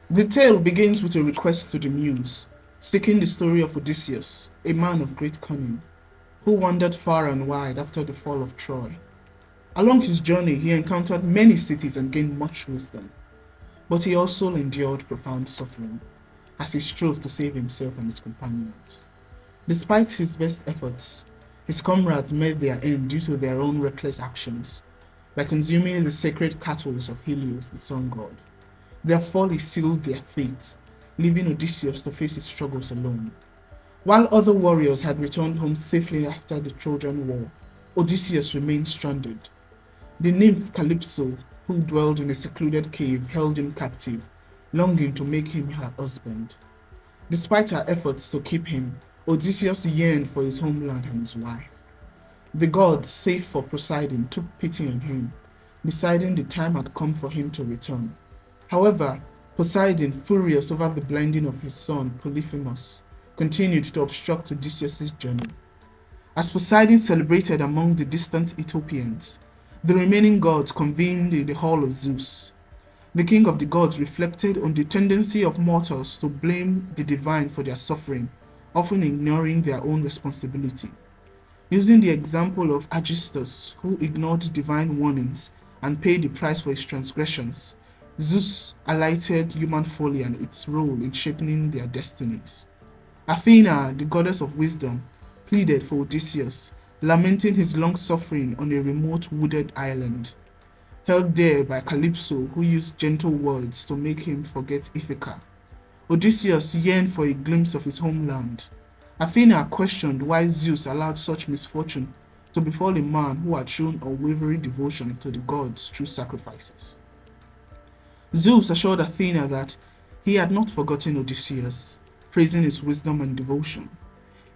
The tale begins with a request to the muse, seeking the story of Odysseus, a man of great cunning, who wandered far and wide after the fall of Troy. Along his journey, he encountered many cities and gained much wisdom, but he also endured profound suffering as he strove to save himself and his companions. Despite his best efforts, his comrades met their end due to their own reckless actions by consuming the sacred cattle of Helios, the sun god. Their folly sealed their fate, leaving Odysseus to face his struggles alone. While other warriors had returned home safely after the Trojan War, Odysseus remained stranded. The nymph Calypso, who dwelled in a secluded cave, held him captive, longing to make him her husband. Despite her efforts to keep him, Odysseus yearned for his homeland and his wife. The gods, save for Poseidon, took pity on him, deciding the time had come for him to return. However, Poseidon, furious over the blinding of his son Polyphemus, continued to obstruct Odysseus' journey. As Poseidon celebrated among the distant Ethiopians, the remaining gods convened in the hall of Zeus. The king of the gods reflected on the tendency of mortals to blame the divine for their suffering, often ignoring their own responsibility. Using the example of Aegisthus, who ignored divine warnings and paid the price for his transgressions, Zeus highlighted human folly and its role in shaping their destinies. Athena, the goddess of wisdom, pleaded for Odysseus, lamenting his long suffering on a remote wooded island, held there by Calypso, who used gentle words to make him forget Ithaca. Odysseus yearned for a glimpse of his homeland. Athena questioned why Zeus allowed such misfortune to befall a man who had shown unwavering devotion to the gods through sacrifices. Zeus assured Athena that he had not forgotten Odysseus, praising his wisdom and devotion.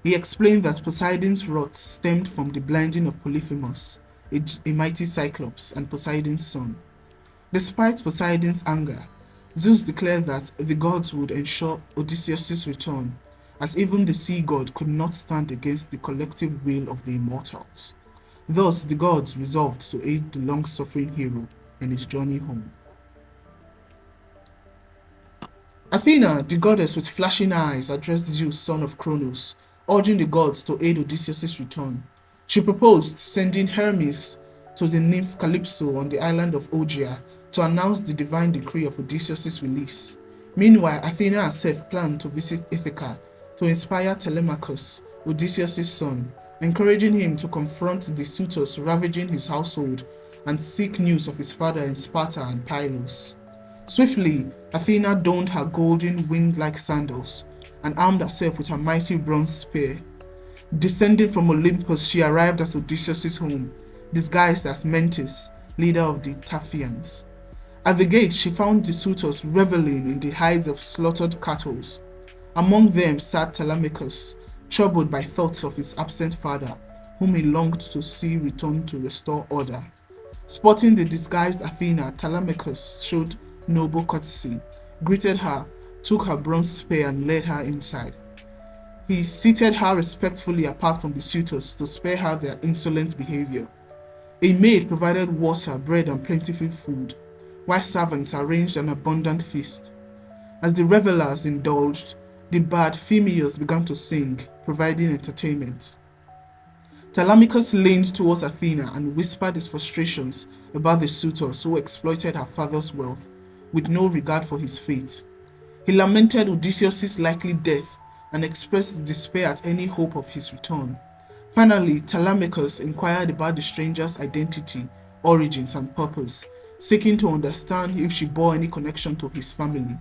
He explained that Poseidon's wrath stemmed from the blinding of Polyphemus, a mighty Cyclops and Poseidon's son. Despite Poseidon's anger, Zeus declared that the gods would ensure Odysseus' return, as even the sea god could not stand against the collective will of the immortals. Thus, the gods resolved to aid the long-suffering hero in his journey home. Athena, the goddess with flashing eyes, addressed Zeus, son of Cronos, urging the gods to aid Odysseus' return. She proposed sending Hermes to the nymph Calypso on the island of Ogygia to announce the divine decree of Odysseus' release. Meanwhile, Athena herself planned to visit Ithaca to inspire Telemachus, Odysseus' son, encouraging him to confront the suitors ravaging his household and seek news of his father in Sparta and Pylos. Swiftly, Athena donned her golden winged-like sandals and armed herself with her mighty bronze spear. Descending from Olympus, she arrived at Odysseus' home, disguised as Mentes, leader of the Taphians. At the gate, she found the suitors reveling in the hides of slaughtered cattle. Among them sat Telemachus, troubled by thoughts of his absent father, whom he longed to see return to restore order. Spotting the disguised Athena, Telemachus showed noble courtesy, greeted her, took her bronze spear and led her inside. He seated her respectfully apart from the suitors to spare her their insolent behavior. A maid provided water, bread, and plentiful food, while servants arranged an abundant feast. As the revelers indulged, the bard females began to sing, providing entertainment. Telemachus leaned towards Athena and whispered his frustrations about the suitors who exploited her father's wealth, with no regard for his fate. He lamented Odysseus' likely death and expressed despair at any hope of his return. Finally, Telemachus inquired about the stranger's identity, origins, and purpose, seeking to understand if she bore any connection to his family.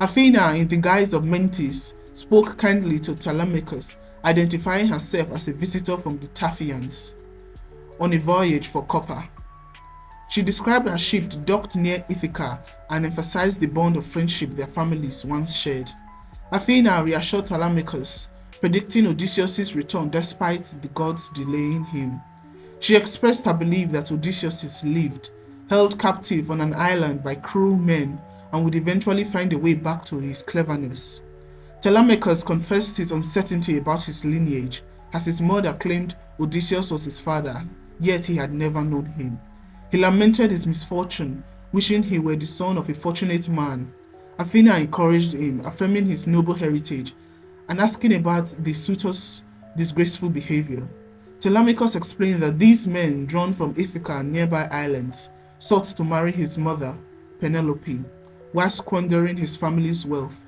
Athena, in the guise of Mentes, spoke kindly to Telemachus, identifying herself as a visitor from the Taphians on a voyage for copper. She described her ship docked near Ithaca and emphasized the bond of friendship their families once shared. Athena reassured Telemachus, predicting Odysseus' return despite the gods delaying him. She expressed her belief that Odysseus lived, held captive on an island by cruel men, and would eventually find a way back to his cleverness. Telemachus confessed his uncertainty about his lineage, as his mother claimed Odysseus was his father, yet he had never known him. He lamented his misfortune, wishing he were the son of a fortunate man. Athena encouraged him, affirming his noble heritage and asking about the suitors' disgraceful behavior. Telemachus explained that these men, drawn from Ithaca and nearby islands, sought to marry his mother, Penelope, while squandering his family's wealth.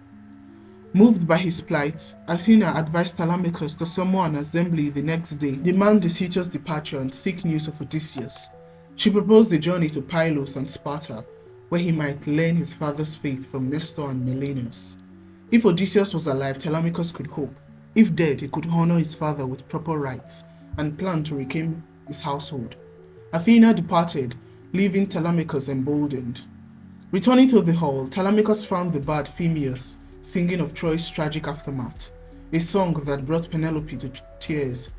Moved by his plight, Athena advised Telemachus to summon an assembly the next day, demand the suitors' departure, and seek news of Odysseus. She proposed a journey to Pylos and Sparta, where he might learn his father's faith from Nestor and Menelaus. If Odysseus was alive, Telemachus could hope. If dead, he could honor his father with proper rites and plan to reclaim his household. Athena departed, leaving Telemachus emboldened. Returning to the hall, Telemachus found the bard Phemius singing of Troy's tragic aftermath, a song that brought Penelope to tears.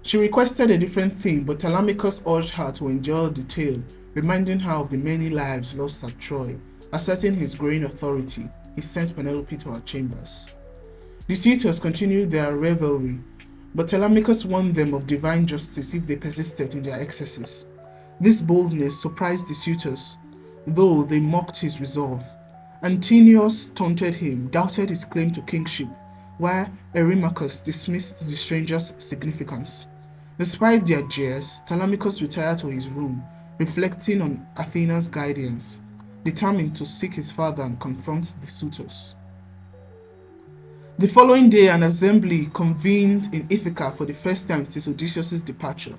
She requested a different theme, but Telemachus urged her to endure the tale, reminding her of the many lives lost at Troy. Asserting his growing authority, he sent Penelope to her chambers. The suitors continued their revelry, but Telemachus warned them of divine justice if they persisted in their excesses. This boldness surprised the suitors, though they mocked his resolve. Antinous taunted him, doubted his claim to kingship, while Eurymachus dismissed the stranger's significance. Despite their jeers, Telemachus retired to his room, reflecting on Athena's guidance, determined to seek his father and confront the suitors. The following day, an assembly convened in Ithaca for the first time since Odysseus' departure.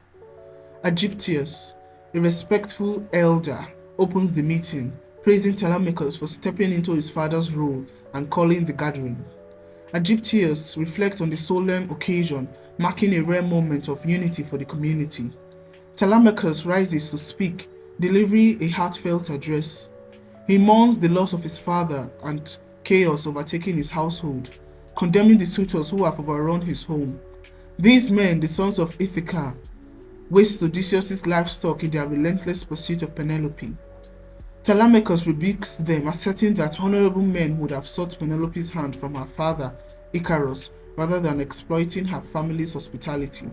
Aegyptius, a respectful elder, opens the meeting, praising Telemachus for stepping into his father's role and calling the gathering. Aegyptius reflects on the solemn occasion, marking a rare moment of unity for the community. Telemachus rises to speak, delivering a heartfelt address. He mourns the loss of his father and chaos overtaking his household, condemning the suitors who have overrun his home. These men, the sons of Ithaca, waste Odysseus' livestock in their relentless pursuit of Penelope. Telemachus rebukes them, asserting that honorable men would have sought Penelope's hand from her father, Icarus, rather than exploiting her family's hospitality.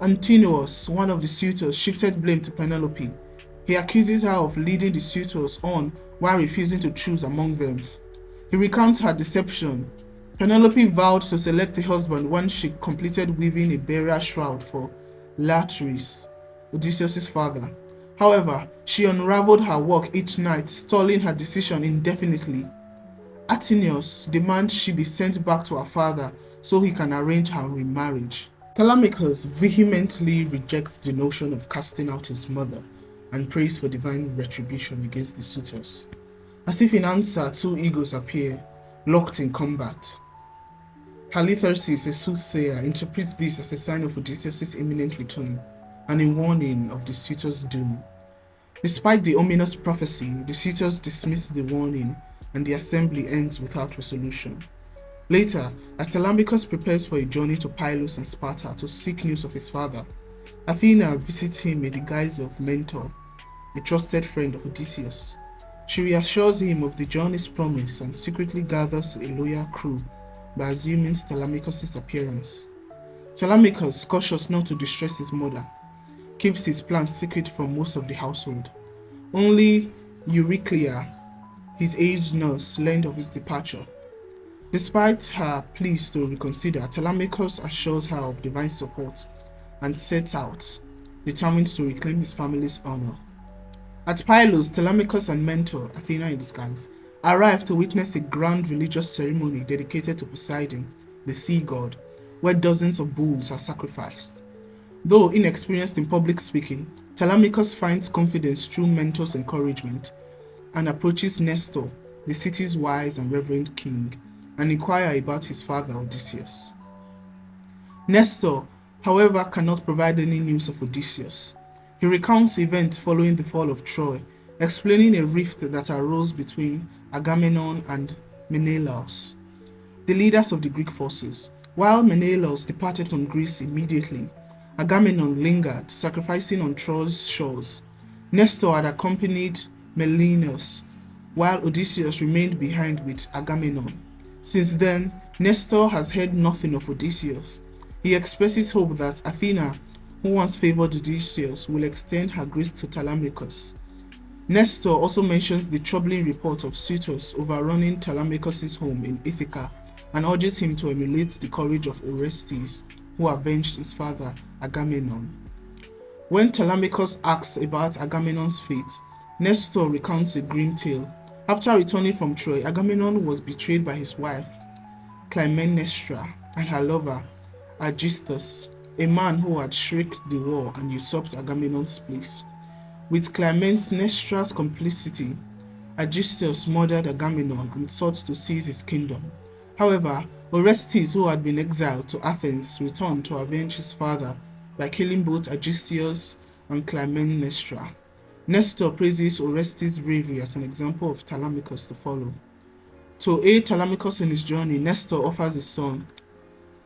Antinous, one of the suitors, shifted blame to Penelope. He accuses her of leading the suitors on while refusing to choose among them. He recounts her deception. Penelope vowed to select a husband once she completed weaving a burial shroud for Laertes, Odysseus' father. However, she unraveled her work each night, stalling her decision indefinitely. Antinous demands she be sent back to her father so he can arrange her remarriage. Telemachus vehemently rejects the notion of casting out his mother and prays for divine retribution against the suitors. As if in answer, two eagles appear, locked in combat. Laertes, a soothsayer, interprets this as a sign of Odysseus' imminent return and a warning of the suitors' doom. Despite the ominous prophecy, the suitors dismiss the warning and the assembly ends without resolution. Later, as Telemachus prepares for a journey to Pylos and Sparta to seek news of his father, Athena visits him in the guise of Mentor, a trusted friend of Odysseus. She reassures him of the journey's promise and secretly gathers a loyal crew by assuming Telemachus' appearance. Telemachus, cautious not to distress his mother, keeps his plans secret from most of the household. Only Euryclea, his aged nurse, learned of his departure. Despite her pleas to reconsider, Telemachus assures her of divine support and sets out, determined to reclaim his family's honor. At Pylos, Telemachus and Mentor, Athena in disguise, arrive to witness a grand religious ceremony dedicated to Poseidon, the sea god, where dozens of bulls are sacrificed. Though inexperienced in public speaking, Telemachus finds confidence through Mentor's encouragement and approaches Nestor, the city's wise and reverend king, and inquires about his father Odysseus. Nestor, however, cannot provide any news of Odysseus. He recounts events following the fall of Troy, explaining a rift that arose between Agamemnon and Menelaus, the leaders of the Greek forces. While Menelaus departed from Greece immediately, Agamemnon lingered, sacrificing on Troy's shores. Nestor had accompanied Menelaus, while Odysseus remained behind with Agamemnon. Since then, Nestor has heard nothing of Odysseus. He expresses hope that Athena, who once favored Odysseus, will extend her grace to Telemachus. Nestor also mentions the troubling report of suitors overrunning Telemachus' home in Ithaca and urges him to emulate the courage of Orestes, who avenged his father, Agamemnon. When Telemachus asks about Agamemnon's fate, Nestor recounts a grim tale. After returning from Troy, Agamemnon was betrayed by his wife, Clytemnestra, and her lover, Aegisthus, a man who had shirked the war and usurped Agamemnon's place. With Clytemnestra's complicity, Aegisthus murdered Agamemnon and sought to seize his kingdom. However, Orestes, who had been exiled to Athens, returned to avenge his father by killing both Aegisthus and Clytemnestra. Nestor praises Orestes' bravery as an example of Telemachus to follow. To aid Telemachus in his journey, Nestor offers his son,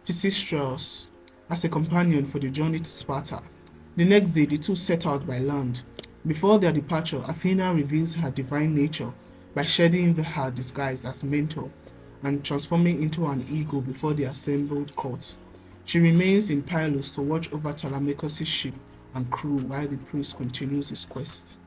Pisistratus, as a companion for the journey to Sparta. The next day, the two set out by land. Before their departure, Athena reveals her divine nature by shedding her disguise as Mentor and transforming into an eagle before the assembled court. She remains in Pylos to watch over Telemachus' ship and crew while the prince continues his quest.